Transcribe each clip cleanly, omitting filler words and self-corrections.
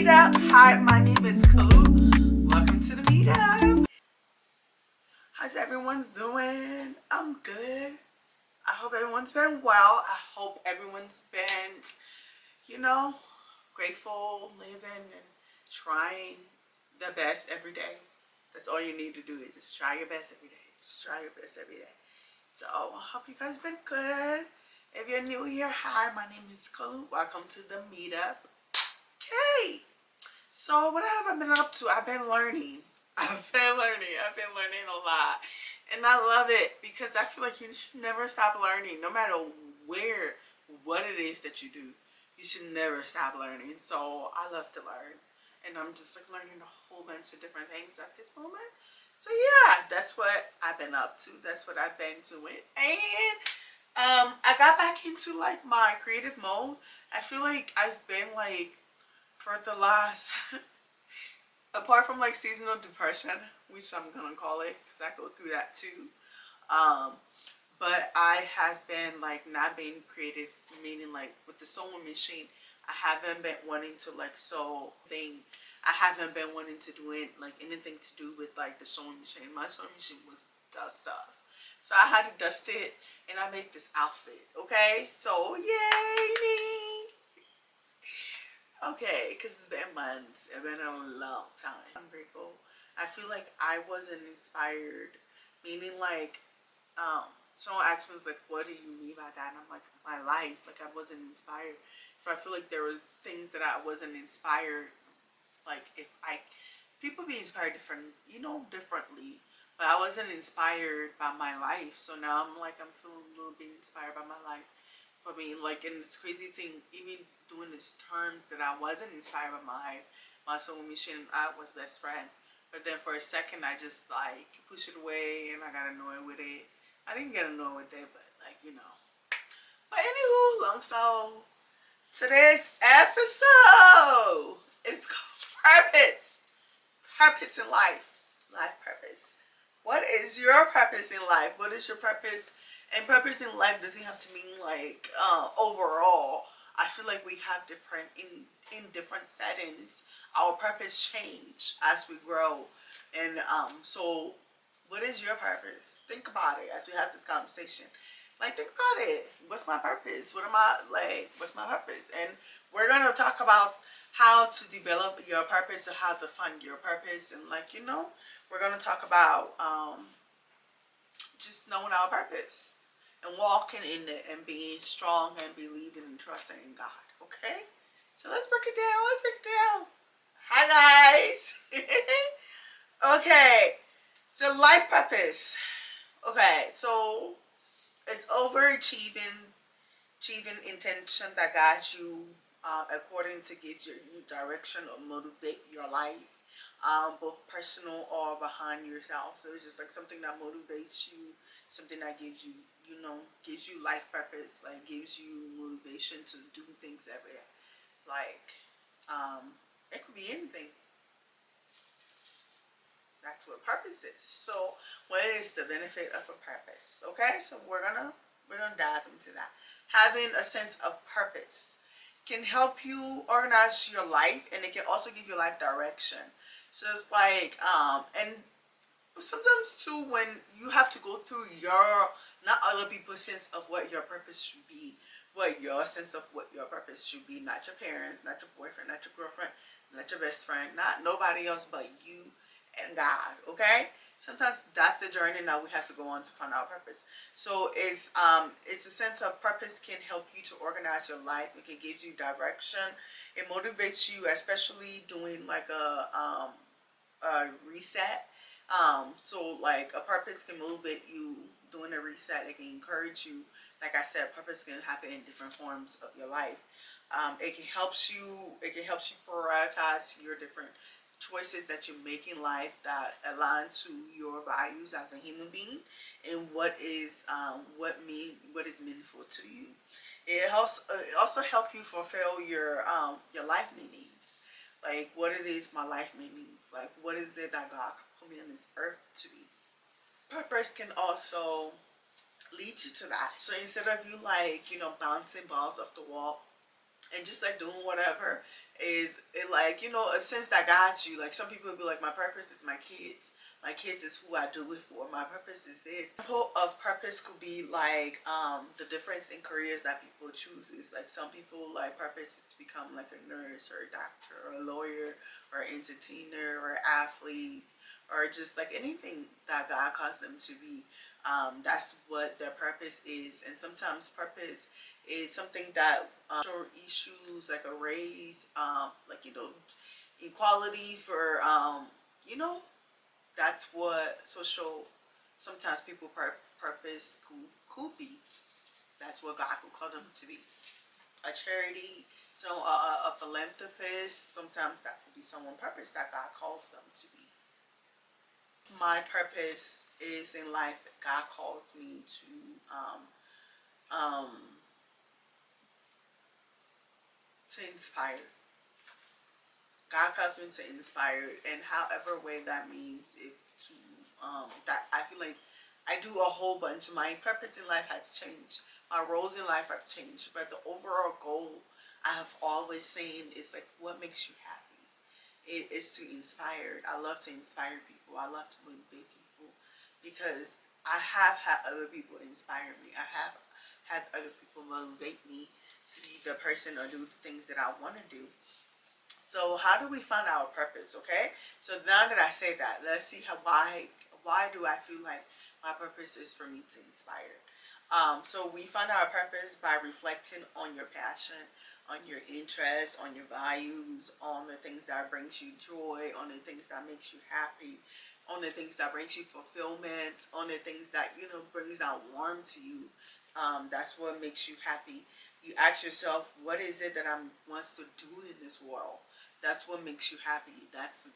meetup. Hi, my name is Kalu. Welcome to the meetup. How's everyone's doing? I'm good. I hope everyone's been well. I hope everyone's been, grateful, living, and trying their best every day. That's all you need to do is just try your best every day. Just try your best every day. So I hope you guys been good. If you're new here, hi, my name is Kalu. Welcome to the meetup. Okay. So what have I been up to? I've been learning. I've been learning a lot. And I love it because I feel like you should never stop learning. No matter what it is that you do. You should never stop learning. So I love to learn. And I'm just like learning a whole bunch of different things at this moment. So yeah, that's what I've been up to. That's what I've been doing. And I got back into like my creative mode. I feel like I've been like for the last apart from like seasonal depression, which I'm gonna call it because I go through that too, but I have been like not being creative, meaning like with the sewing machine I haven't been wanting to like sew thing. I haven't been wanting to do it like anything to do with like the sewing machine. My sewing machine was dust stuff, so I had to dust it and I made this outfit. Okay, so yay me. Okay, because it's been months. It's been a long time. I'm grateful. I feel like I wasn't inspired, meaning like, someone asked me, was like, what do you mean by that? And I'm like, my life. Like, I wasn't inspired. If I feel like there was things that I wasn't inspired, like, people be inspired differently. But I wasn't inspired by my life. So now I'm like, I'm feeling a little bit inspired by my life. For me, like, and this crazy thing, even doing these terms that I wasn't inspired by my sewing machine, I was best friend. But then for a second, I just like push it away, and I got annoyed with it. I didn't get annoyed with it, but like. But anywho, long so today's episode is called purpose. Purpose in life. Life purpose. What is your purpose in life? What is your purpose? And purpose in life doesn't have to mean like overall. I feel like we have different in different settings. Our purpose change as we grow. And so what is your purpose? Think about it as we have this conversation. Like, think about it. What's my purpose? What's my purpose? And we're gonna talk about how to develop your purpose or how to find your purpose, and we're gonna talk about just knowing our purpose and walking in it and being strong and believing and trusting in God. Okay? So let's break it down. Let's break it down. Hi guys. Okay. So life purpose. Okay, so it's achieving intention that guides you according to give you direction or motivate your life, both personal or behind yourself. So it's just like something that motivates you, something that gives you, gives you life purpose, like gives you motivation to do things every day. Like, it could be anything. That's what purpose is. So, what is the benefit of a purpose? Okay, so we're gonna dive into that. Having a sense of purpose can help you organize your life, and it can also give your life direction. So it's like, and sometimes too, when you have to go through not other people's sense of what your purpose should be, what your sense of what your purpose should be, not your parents, not your boyfriend, not your girlfriend, not your best friend, not nobody else but you and God. Okay, sometimes that's the journey that we have to go on to find our purpose. So it's a sense of purpose can help you to organize your life. It can give you direction. It motivates you, especially doing like a reset. So like a purpose can motivate you doing a reset. It can encourage you. Like I said, purpose can happen in different forms of your life. It can help you. It can help you prioritize your different choices that you make in life that align to your values as a human being, and what is meaningful to you. It also help you fulfill your life meanings, like what it is my life meanings, like what is it that God put me on this earth to be. Purpose can also lead you to that. So instead of you bouncing balls off the wall and just like doing whatever is it like, you know, a sense that guides you. Like some people be like, my purpose is my kids. My kids is who I do it for. My purpose is this. Example of purpose could be like the difference in careers that people choose. Is like some people like purpose is to become like a nurse or a doctor or a lawyer or entertainer or athlete or just like anything that God calls them to be. That's what their purpose is. And sometimes purpose is something that issues like a race, like, you know, equality for, you know, that's what social, sometimes people purpose could be. That's what God will call them to be. A charity, so a philanthropist, sometimes that could be someone purpose that God calls them to be. My purpose is in life that God calls me to inspire. God calls me to inspire, and however way that means, if to that I feel like I do a whole bunch. My purpose in life has changed. My roles in life have changed, but the overall goal I have always seen is like, what makes you happy? It is to inspire. I love to inspire people. I love to motivate people because I have had other people inspire me. I have had other people motivate me to be the person or do the things that I want to do. So how do we find our purpose? Okay. So now that I say that, let's see why do I feel like my purpose is for me to inspire. So we find our purpose by reflecting on your passion, on your interests, on your values, on the things that brings you joy, on the things that makes you happy, on the things that brings you fulfillment, on the things that, you know, brings that warmth to you. That's what makes you happy. You ask yourself, what is it that I'm wants to do in this world? That's what makes you happy. That's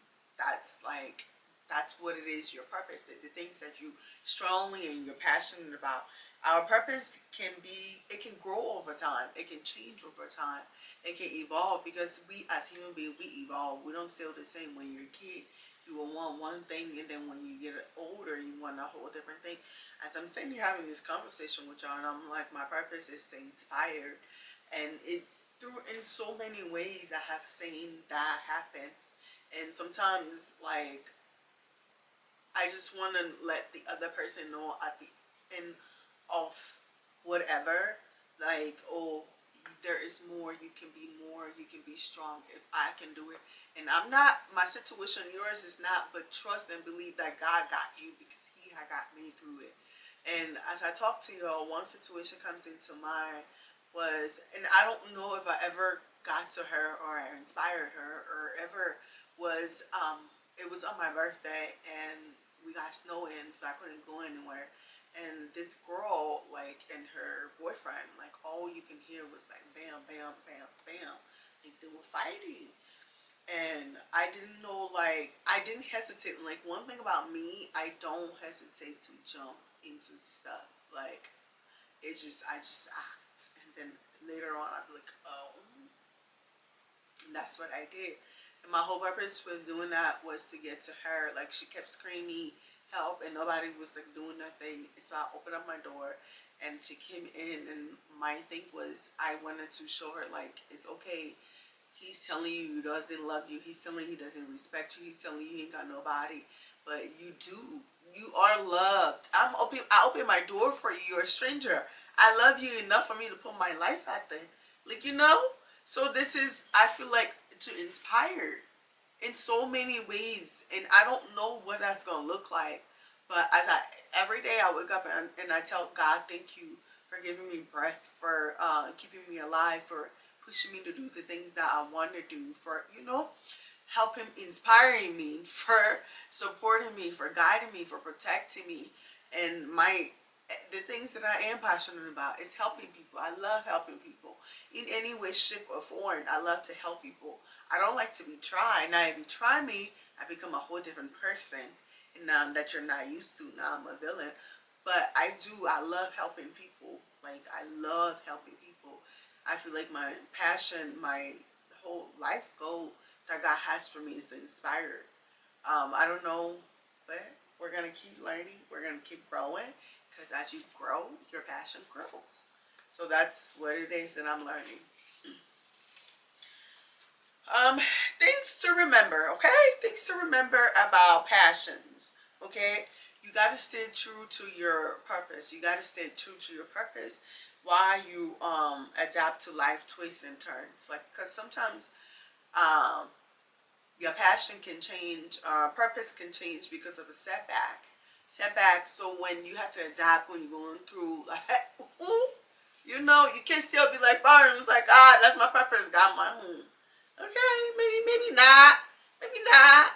like that's what it is. Your purpose, the things that you strongly and you're passionate about. Our purpose can be, it can grow over time. It can change over time. It can evolve because we as human beings, we evolve. We don't stay the same. When you're a kid, you will want one thing, and then when you get older, you want a whole different thing. As I'm sitting here having this conversation with y'all, and I'm like, my purpose is to inspire, and it's through in so many ways I have seen that happen. And sometimes, like, I just want to let the other person know at the end of whatever, like, oh, there is more, you can be more, you can be strong if I can do it. And I'm not, my situation, yours is not, but trust and believe that God got you because He had got me through it. And as I talk to y'all, one situation comes into mind was, and I don't know if I ever got to her or I inspired her or ever was, it was on my birthday and we got snow in, so I couldn't go anywhere. And this girl, like, and her boyfriend, like, all you can hear was like bam, bam, bam, bam. Like they were fighting. And I didn't know, like, I didn't hesitate. Like, one thing about me, I don't hesitate to jump into stuff. Like, it's just, I just act. And then later on, I'd be like, oh, and that's what I did. And my whole purpose with doing that was to get to her. Like, she kept screaming help and nobody was like doing nothing. So I opened up my door and she came in, and my thing was I wanted to show her, like, it's okay. He's telling you he doesn't love you. He's telling you he doesn't respect you. He's telling you he ain't got nobody. But you do. You are loved. I open my door for you. You're a stranger. I love you enough for me to put my life out there. Like, you know? So this is, I feel like, to inspire in so many ways. And I don't know what that's going to look like. But every day I wake up and I tell God, thank you for giving me breath, for keeping me alive, for pushing me to do the things that I want to do, for, you know, helping, inspiring me, for supporting me, for guiding me, for protecting me. And the things that I am passionate about is helping people. I love helping people in any way, shape, or form. I love to help people. I don't like to be tried. Now, if you try me, I become a whole different person, and that you're not used to. Now I'm a villain. But I love helping people. Like, I love helping people. I feel like my passion, my whole life goal that God has for me is to inspire. I don't know, but we're going to keep learning. We're going to keep growing, because as you grow, your passion grows. So that's what it is that I'm learning. Um, things to remember, okay? Things to remember about passions, okay? You gotta stay true to your purpose. You gotta stay true to your purpose while you adapt to life twists and turns. Like, cause sometimes um your passion can change, purpose can change because of a setback. Setback. So when you have to adapt when you're going through, like, you know, you can still be like, fine. It's like, ah, that's my purpose. Got my home. Okay, maybe not, maybe not.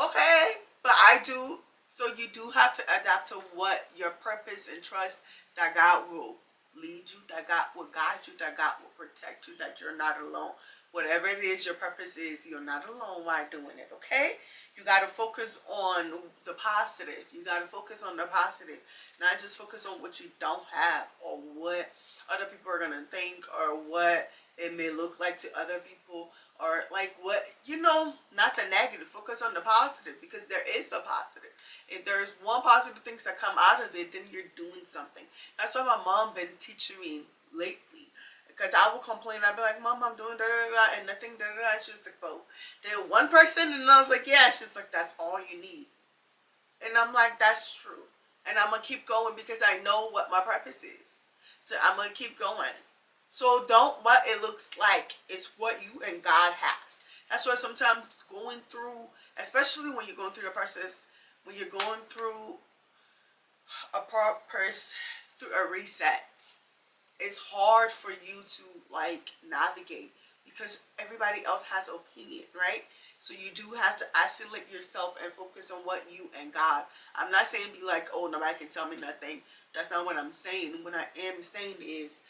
Okay, but I do. So you do have to adapt to what your purpose and trust that God will lead you, that God will guide you, that God will protect you, that you're not alone. Whatever it is your purpose is, you're not alone while doing it, okay? You got to focus on the positive. You got to focus on the positive. Not just focus on what you don't have or what other people are going to think or what it may look like to other people or like what, you know, not the negative. Focus on the positive because there is a positive. If there's one positive things that come out of it, then you're doing something. That's what my mom been teaching me lately. Because I will complain, I'd be like, Mom, I'm doing da da da, and nothing da da da. She's like, "Well, they're one person," and I was like, "Yeah." She's like, "That's all you need," and I'm like, "That's true." And I'm gonna keep going because I know what my purpose is. So I'm gonna keep going. So don't what it looks like. It's what you and God has. That's why sometimes going through, especially when you're going through your process, when you're going through a purpose, through a reset, it's hard for you to like navigate because everybody else has opinion, right? So you do have to isolate yourself and focus on what you and God. I'm not saying be like, oh, nobody can tell me nothing. That's not what I'm saying. What I am saying is,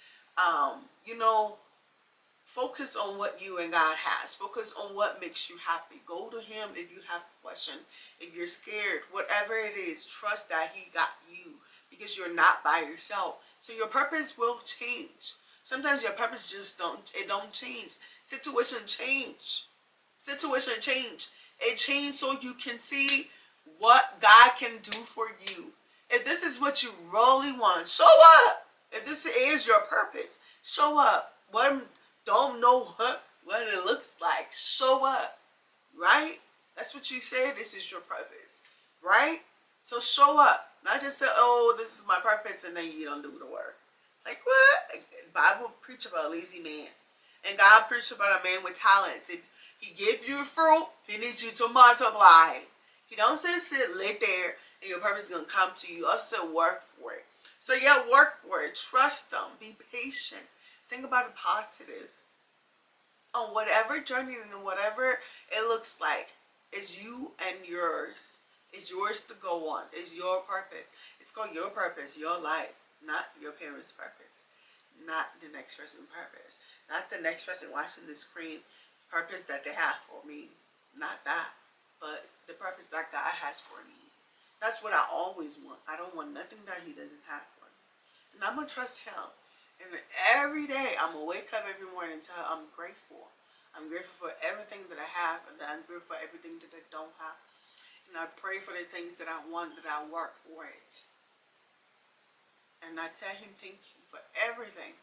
you know, focus on what you and God has. Focus on what makes you happy. Go to Him if you have a question. If you're scared, whatever it is, trust that He got you because you're not by yourself. So your purpose will change. Sometimes your purpose just don't change. Situation change. Situation change. It changed so you can see what God can do for you. If this is what you really want, show up. If this is your purpose, show up. What don't know what it looks like. Show up. Right? That's what you said. This is your purpose. Right? So show up. Not just say, oh, this is my purpose, and then you don't do the work. Like what? Bible preach about a lazy man. And God preached about a man with talent. If He gives you fruit, He needs you to multiply. He don't say sit, lay there, and your purpose is going to come to you. Also say work for it. So yeah, work for it. Trust them. Be patient. Think about the positive. On whatever journey and whatever it looks like, is you and yours. It's yours to go on. It's your purpose. It's called your purpose, your life, not your parents' purpose, not the next person's purpose, not the next person watching the screen purpose that they have for me, not that, but the purpose that God has for me. That's what I always want. I don't want nothing that He doesn't have for me, and I'm gonna trust Him. And every day, I'm gonna wake up every morning and tell I'm grateful. I'm grateful for everything that I have, and that I'm grateful for everything that I don't have. And I pray for the things that I want, that I work for it. And I tell Him thank you for everything.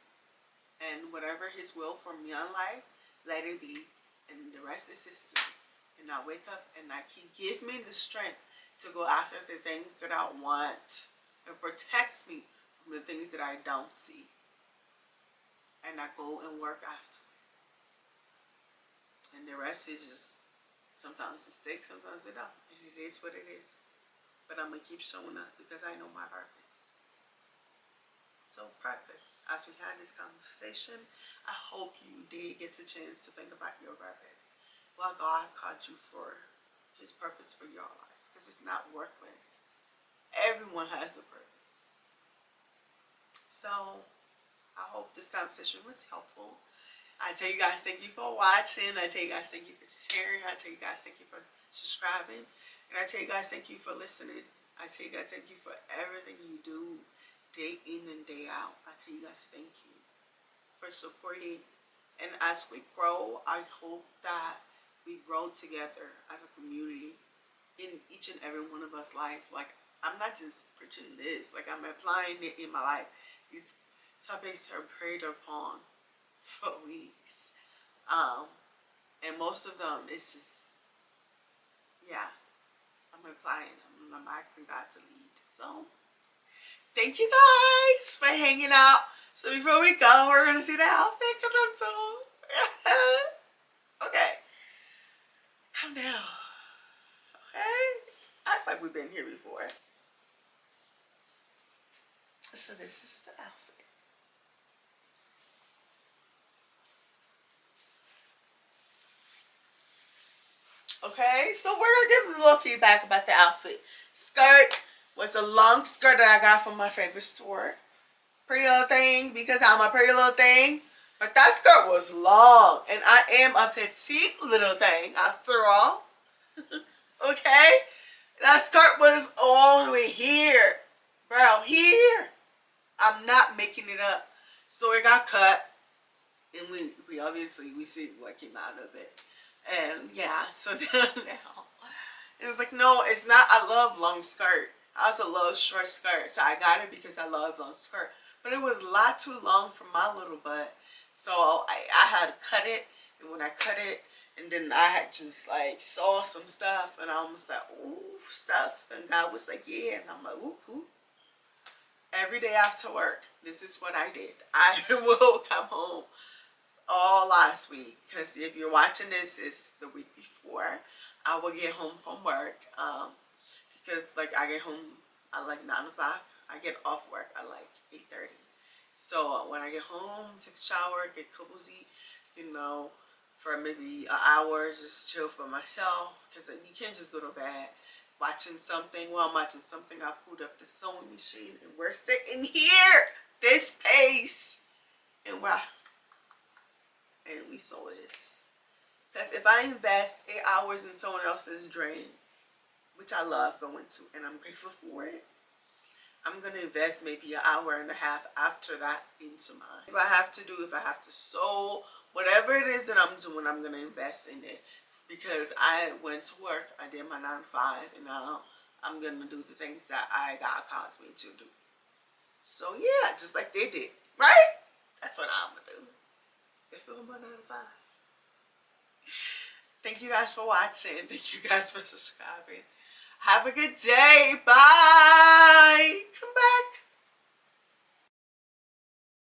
And whatever His will for me in life, let it be. And the rest is history. And I wake up and He gives me the strength to go after the things that I want. And protects me from the things that I don't see. And I go and work after. And the rest is just, sometimes it sticks, sometimes it don't. And it is what it is. But I'm going to keep showing up because I know my purpose. So purpose. As we had this conversation, I hope you did get a chance to think about your purpose. Well, God called you for His purpose for your life. Because it's not worthless. Everyone has a purpose. So I hope this conversation was helpful. I tell you guys thank you for watching. I tell you guys thank you for sharing. I tell you guys thank you for subscribing. And I tell you guys thank you for listening. I tell you guys thank you for everything you do day in and day out. I tell you guys thank you for supporting. And as we grow, I hope that we grow together as a community in each and every one of us' life. Like, I'm not just preaching this. Like, I'm applying it in my life. These topics are preyed upon for weeks. and most of them it's just, yeah, I'm applying. I'm asking God to lead. So thank you guys for hanging out. So before we go, we're gonna see the outfit because I'm so okay. Calm down. Okay, act like we've been here before. So this is the outfit. Okay, so we're gonna give a little feedback about the outfit. Skirt was a long skirt that I got from my favorite store. Pretty little thing because I'm a pretty little thing. But that skirt was long, and I am a petite little thing after all. Okay, that skirt was all the way here, bro. Here, I'm not making it up. So it got cut, and we obviously we see what came out of it, and yeah. So now it was like, no, it's not. I love long skirt. I also love short skirt, so I got it because I love long skirt. But it was a lot too long for my little butt, so I had to cut it. And when I cut it, and then I had just like saw some stuff, and I was like, ooh, stuff. And God was like, yeah, and I'm like, ooh, ooh. Every day after work, this is what I did. I will come home all last week, because if you're watching this, it's the week before. I will get home from work, because like I get home at like 9 o'clock. I get off work at like 8:30. So when I get home, take a shower, get cozy, you know, for maybe an hour, just chill for myself, because you can't just go to bed watching something. While I'm watching something, I pulled up the sewing machine, and we're sitting here, this pace, and we sew this. Because if I invest 8 hours in someone else's dream, which I love going to, and I'm grateful for it, I'm going to invest maybe an hour and a half after that into mine. If I have to sew, whatever it is that I'm doing, I'm going to invest in it. Because I went to work, I did my 9 to 5, and now I'm going to do the things that God caused me to do. So yeah, just like they did, right? That's what I'm going to do. If it was my 9 to 5. Thank you guys for watching. Thank you guys for subscribing. Have a good day. Bye. Come back.